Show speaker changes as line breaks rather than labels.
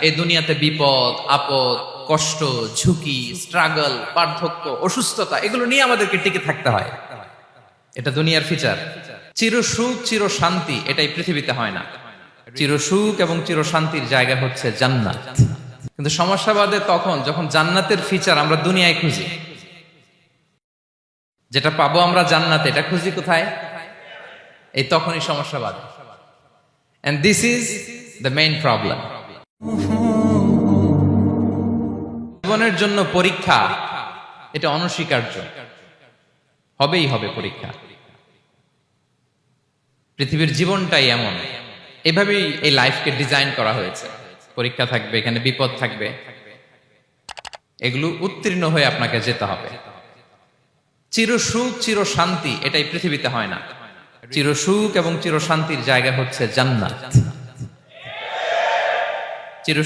এই দুনিয়াতে বিপদ আপদ, কষ্ট, ঝুঁকি, স্ট্রাগল, পার্থক্য, অসুস্থতা এগুলো নিয়ে আমাদেরকে টিকে থাকতে হয়। এটা দুনিয়ার ফিচার। চির সুখ চির শান্তি এটাই পৃথিবীতে হয় না। চির সুখ এবং চির শান্তির জায়গা হচ্ছে জান্নাত। কিন্তু সমস্যা বাদে তখন যখন জান্নাতের ফিচার আমরা দুনিয়ায় খুঁজি। যেটা পাবো আমরা জান্নাতে, এটা খুঁজি কোথায়? এই তখনই সমস্যা বাদে। And this is the main problem. জীবনের জন্য পরীক্ষা এটা অনস্বীকার্য, হবেই হবে পরীক্ষা। পৃথিবীর জীবনটাই এমন, এভাবেই এই লাইফকে ডিজাইন করা হয়েছে। পরীক্ষা থাকবে, এখানে বিপদ থাকবে, এগুলো উত্তীর্ণ হয়ে আপনাকে যেতে হবে। চির সুখ চির শান্তি এটাই পৃথিবীতে হয় না। চির সুখ এবং চির শান্তির জায়গা হচ্ছে জান্নাত।